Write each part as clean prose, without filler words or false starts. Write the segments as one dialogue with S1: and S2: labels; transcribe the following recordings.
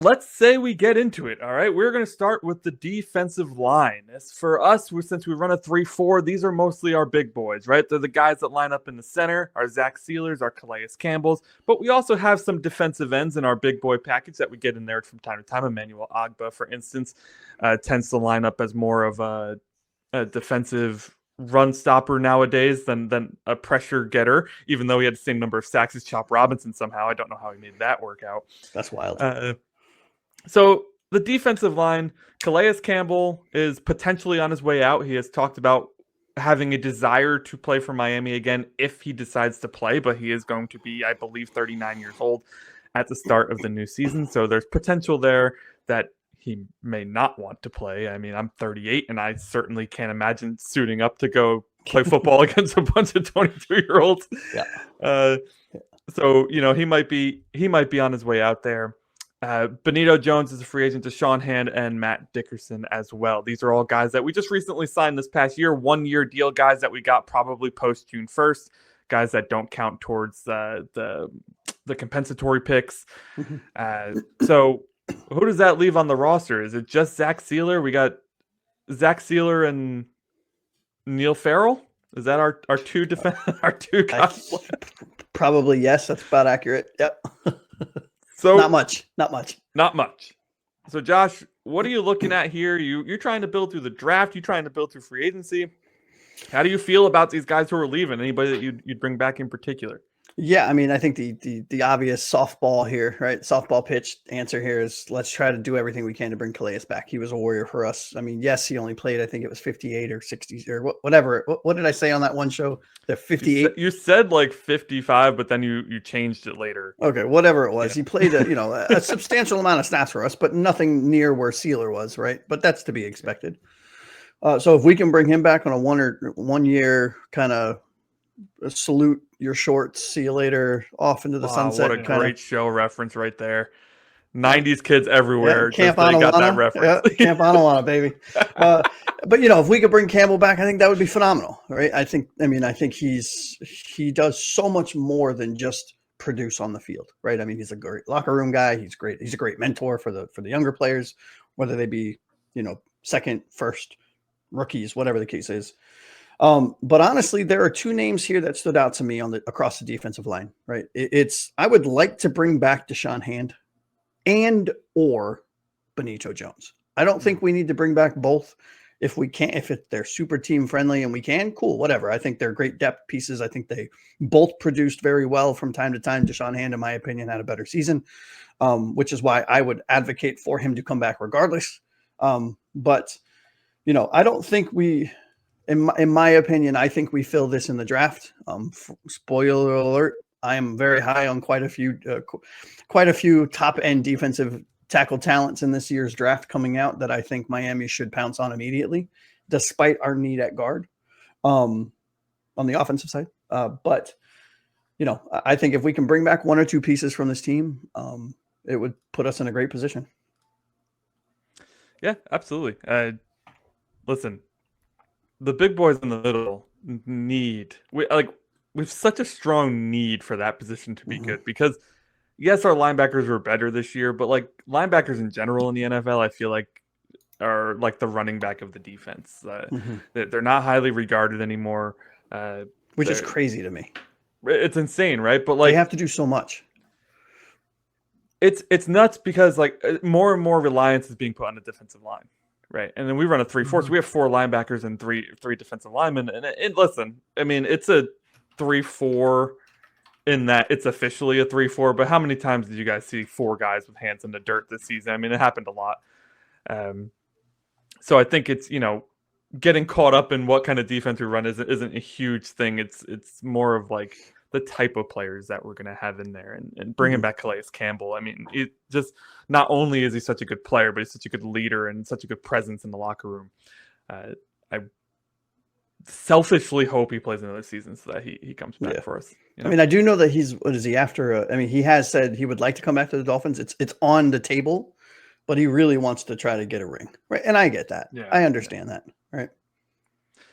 S1: let's say we get into it. All right, we're going to start with the defensive line. As for us, since we run a 3-4, these are mostly our big boys, right? They're the guys that line up in the center, our Zach Sielers, our Calais Campbells, but we also have some defensive ends in our big boy package that we get in there from time to time. Emmanuel Agba, for instance, tends to line up as more of a defensive run stopper nowadays than a pressure getter, even though he had the same number of sacks as Chop Robinson somehow. I don't know how he made that work out.
S2: That's wild.
S1: So the defensive line, Calais Campbell is potentially on his way out. He has talked about having a desire to play for Miami again if he decides to play, but he is going to be, I believe, 39 years old at the start of the new season. So there's potential there that he may not want to play. I mean, I'm 38, and I certainly can't imagine suiting up to go play football against a bunch of 22-year-olds.
S2: Yeah.
S1: So, he might be on his way out there. Benito Jones is a free agent to Sean Hand and Matt Dickerson as well. These are all guys that we just recently signed this past year, 1-year deal guys that we got probably post June 1st, guys that don't count towards the compensatory picks. So who does that leave on the roster? Is it just Zach Sieler? We got Zach Sieler and Neil Farrell. Is that our two guys?
S2: Probably yes. That's about accurate. Yep.
S1: So
S2: not much.
S1: So Josh, what are you looking at here? You're trying to build through the draft. You're trying to build through free agency. How do you feel about these guys who are leaving? Anybody that you'd bring back in particular?
S2: Yeah, I mean, I think the obvious softball here, right? Softball pitch answer here is let's try to do everything we can to bring Calais back. He was a warrior for us. I mean, yes, he only played, I think it was 58 or 60 or whatever. What did I say on that one show? The 58.
S1: You said like 55, but then you changed it later.
S2: Okay, whatever it was. Yeah. He played a substantial amount of snaps for us, but nothing near where Sieler was, right? But that's to be expected. So if we can bring him back on a 1 year kind of salute your shorts, see you later, off into the sunset.
S1: What a great show reference right there. 90s kids everywhere.
S2: Yeah, Camp Anawana. Got that reference. Yeah, Camp Anawana, baby. But if we could bring Campbell back, I think that would be phenomenal, right? I think he does so much more than just produce on the field, right? I mean, he's a great locker room guy. He's great. He's a great mentor for the younger players, whether they be, second, first, rookies, whatever the case is. But honestly, there are two names here that stood out to me across the defensive line, right? I would like to bring back Deshaun Hand or Benito Jones. I don't think we need to bring back both. If we can, they're super team friendly and we can, cool, whatever. I think they're great depth pieces. I think they both produced very well from time to time. Deshaun Hand, in my opinion, had a better season, which is why I would advocate for him to come back regardless. But I don't think in my opinion, I think we fill this in the draft. Spoiler alert: I am very high on quite a few top end defensive tackle talents in this year's draft coming out that I think Miami should pounce on immediately, despite our need at guard on the offensive side. But I think if we can bring back one or two pieces from this team, it would put us in a great position.
S1: Yeah, absolutely. Listen. The big boys in the middle we have such a strong need for that position to be good because yes, our linebackers were better this year, but like linebackers in general in the NFL, I feel like are like the running back of the defense. They're not highly regarded anymore,
S2: which is crazy to me.
S1: It's insane, right? But like
S2: they have to do so much.
S1: It's nuts because like more and more reliance is being put on the defensive line. Right, and then we run a 3-4, so we have 4 linebackers and three defensive linemen. And listen, I mean, it's a 3-4 in that it's officially a 3-4. But how many times did you guys see 4 guys with hands in the dirt this season? I mean, it happened a lot. So I think it's getting caught up in what kind of defense we run isn't a huge thing. It's more of like the type of players that we're going to have in there and bringing back Calais Campbell. I mean, it just not only is he such a good player, but he's such a good leader and such a good presence in the locker room. I selfishly hope he plays another season so that he comes back for us.
S2: I mean, I do know that what is he after? He has said he would like to come back to the Dolphins. It's on the table, but he really wants to try to get a ring. Right. And I get that. Yeah, I understand that. Right.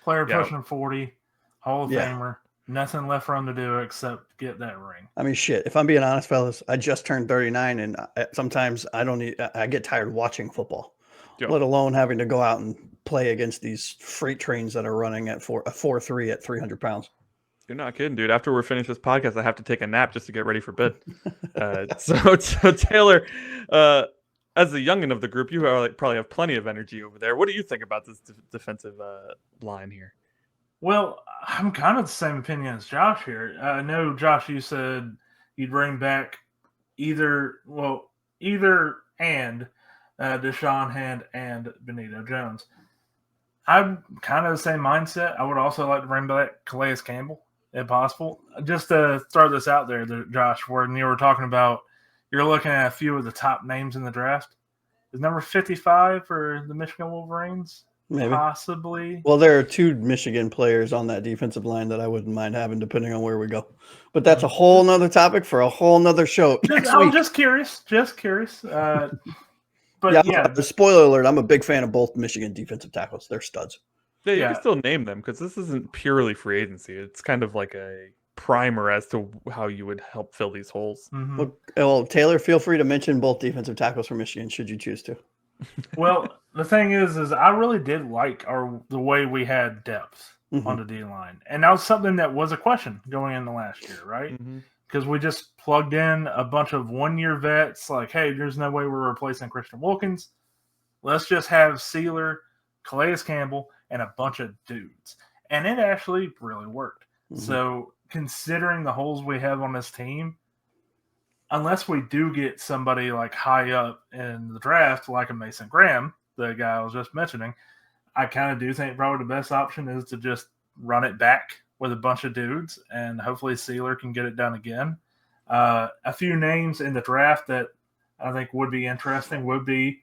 S3: Player pushing 40, Hall of Famer. Nothing left for him to do except get that ring.
S2: I mean, shit. If I'm being honest, fellas, I just turned 39, and sometimes I get tired watching football, let alone having to go out and play against these freight trains that are running at 4.3 at 300 pounds.
S1: You're not kidding, dude. After we're finished this podcast, I have to take a nap just to get ready for bed. So Taylor, as the youngin of the group, you are probably have plenty of energy over there. What do you think about this defensive line here?
S3: Well, I'm kind of the same opinion as Josh here. I know, Josh, you said you'd bring back either and Deshaun Hand and Benito Jones. I'm kind of the same mindset. I would also like to bring back Calais Campbell, if possible. Just to throw this out there, Josh, when you were talking about you're looking at a few of the top names in the draft. Is number 55 for the Michigan Wolverines?
S2: Maybe.
S3: Possibly.
S2: Well, there are 2 Michigan players on that defensive line that I wouldn't mind having, depending on where we go. But that's a whole nother topic for a whole nother show.
S3: I'm just curious. But yeah,
S2: the spoiler alert, I'm a big fan of both Michigan defensive tackles. They're studs.
S1: Yeah, you can still name them because this isn't purely free agency. It's kind of like a primer as to how you would help fill these holes.
S3: Mm-hmm.
S2: Well, Taylor, feel free to mention both defensive tackles for Michigan should you choose to.
S3: Well, the thing is I really did like the way we had depth on the D line, and that was something that was a question going into last year, right? Because we just plugged in a bunch of 1-year vets. Like, hey, there's no way we're replacing Christian Wilkins. Let's just have Sieler, Calais Campbell, and a bunch of dudes, and it actually really worked. So, considering the holes we have on this team, unless we do get somebody like high up in the draft, like a Mason Graham, the guy I was just mentioning, I kind of do think probably the best option is to just run it back with a bunch of dudes, and hopefully Sieler can get it done again. A few names in the draft that I think would be interesting would be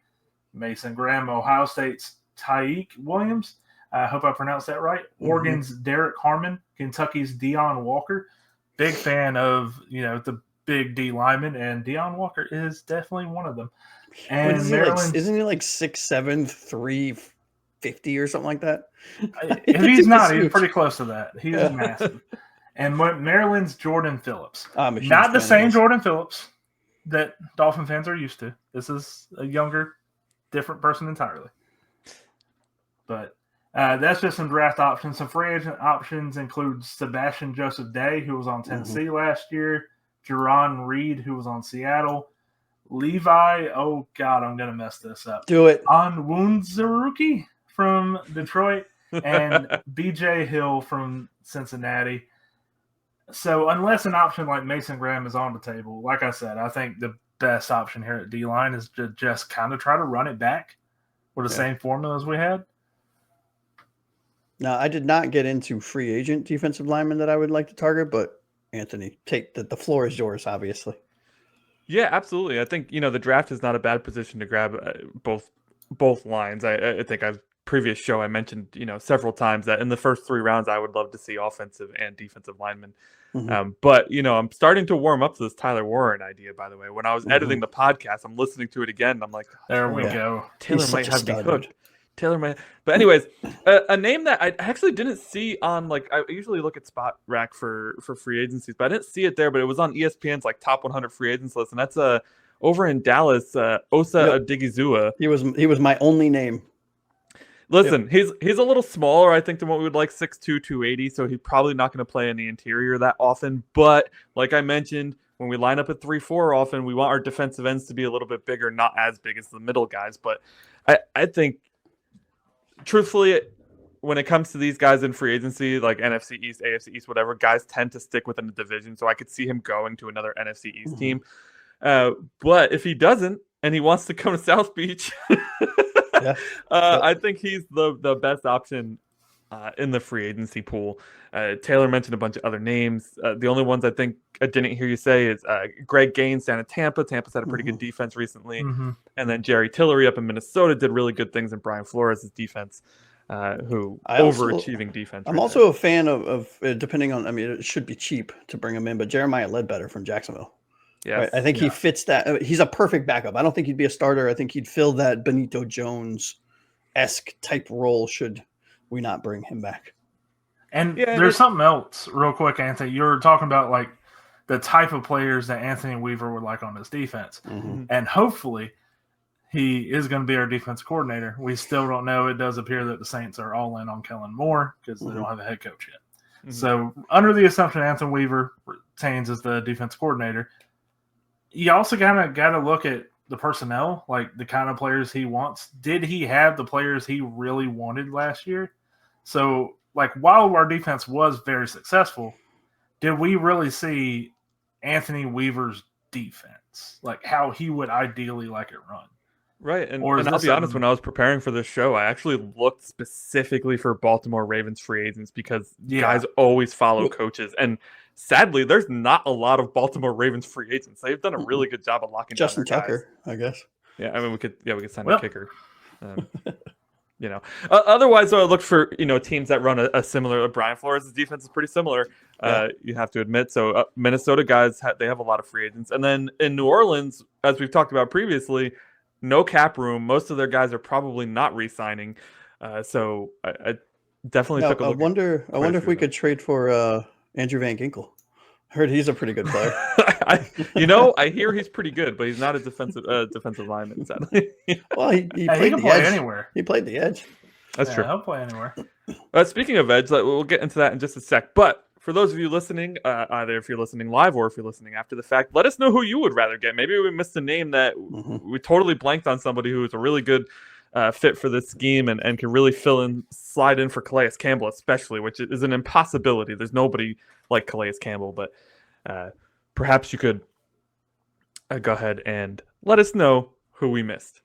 S3: Mason Graham, Ohio State's Tyike Williams. I hope I pronounced that right. Oregon's Derek Harmon, Kentucky's Deion Walker. Big fan of, the big D lineman, and Deion Walker is definitely one of them. And
S2: isn't he like 6'7", 350 or something like that?
S3: If he's not, he's pretty close to that. He's massive. And Maryland's Jordan Phillips. Not the same Jordan Phillips that Dolphin fans are used to. This is a younger, different person entirely. But that's just some draft options. Some free agent options include Sebastian Joseph Day, who was on Tennessee last year, Jerron Reed, who was on Seattle, Levi, oh God, I'm going to mess this up.
S2: Do it.
S3: Onwunzaruki from Detroit, and BJ Hill from Cincinnati. So unless an option like Mason Graham is on the table, like I said, I think the best option here at D-line is to just kind of try to run it back with the same formula as we had.
S2: Now, I did not get into free agent defensive linemen that I would like to target, but Anthony, the floor is yours, obviously.
S1: Yeah, absolutely. I think, the draft is not a bad position to grab both lines. I think previous show I mentioned, several times that in the first 3 rounds, I would love to see offensive and defensive linemen. But, I'm starting to warm up to this Tyler Warren idea, by the way. When I was editing the podcast, I'm listening to it again, and I'm like,
S3: there we go.
S1: Taylor might have me hooked. But anyways, a name that I actually didn't see on, I usually look at Spot Rack for free agencies, but I didn't see it there, but it was on ESPN's top 100 free agents list, and that's over in Dallas, Osa Odigizua.
S2: He was my only name.
S1: Listen, he's a little smaller, I think, than what we would like, 6'2", 280, so he's probably not going to play in the interior that often. But like I mentioned, when we line up at 3-4 often, we want our defensive ends to be a little bit bigger, not as big as the middle guys. But I think, truthfully, when it comes to these guys in free agency, like NFC East, AFC East, whatever, guys tend to stick within the division. So I could see him going to another NFC East team. But if he doesn't, and he wants to come to South Beach, I think he's the best option in the free agency pool. Taylor mentioned a bunch of other names. The only ones I think I didn't hear you say is Greg Gaines down at Tampa. Tampa's had a pretty good defense recently. And then Jerry Tillery up in Minnesota did really good things in Brian Flores' defense, overachieving defense.
S2: I'm also a fan of depending on, it should be cheap to bring him in, but Jeremiah Ledbetter from Jacksonville.
S1: Yeah,
S2: right? I think he fits that. He's a perfect backup. I don't think he'd be a starter. I think he'd fill that Benito Jones-esque type role should we not bring him back.
S3: And there's something else real quick, Anthony. You were talking about like the type of players that Anthony Weaver would like on his defense.
S2: Mm-hmm.
S3: And hopefully he is going to be our defense coordinator. We still don't know. It does appear that the Saints are all in on Kellen Moore because they don't have a head coach yet. Mm-hmm. So under the assumption Anthony Weaver retains as the defense coordinator, you also kind of got to look at the personnel, like the kind of players he wants. Did he have the players he really wanted last year? So, like, while our defense was very successful, did we really see Anthony Weaver's defense, like how he would ideally like it run?
S1: Right, and I'll be honest, when I was preparing for this show, I actually looked specifically for Baltimore Ravens free agents because guys always follow coaches. And sadly, there's not a lot of Baltimore Ravens free agents. They've done a really good job of locking
S2: Justin
S1: down
S2: Tucker,
S1: guys.
S2: I guess.
S1: Yeah, I mean, we could sign a kicker. Otherwise, I looked for teams that run a similar. Brian Flores' defense is pretty similar. You have to admit. So Minnesota guys they have a lot of free agents, and then in New Orleans, as we've talked about previously, no cap room. Most of their guys are probably not re-signing. So I definitely took a look.
S2: I wonder if we could trade for Andrew Van Ginkel. I heard he's a pretty good player.
S1: I hear he's pretty good, but he's not a defensive lineman, sadly.
S2: Well, he played the edge anywhere. He played the edge.
S1: That's true.
S3: He'll play anywhere.
S1: Speaking of edge, we'll get into that in just a sec. But for those of you listening, either if you're listening live or if you're listening after the fact, let us know who you would rather get. Maybe we missed a name that we totally blanked on somebody who is a really good fit for this scheme and can really slide in for Calais Campbell, especially, which is an impossibility. There's nobody like Calais Campbell, but perhaps you could go ahead and let us know who we missed.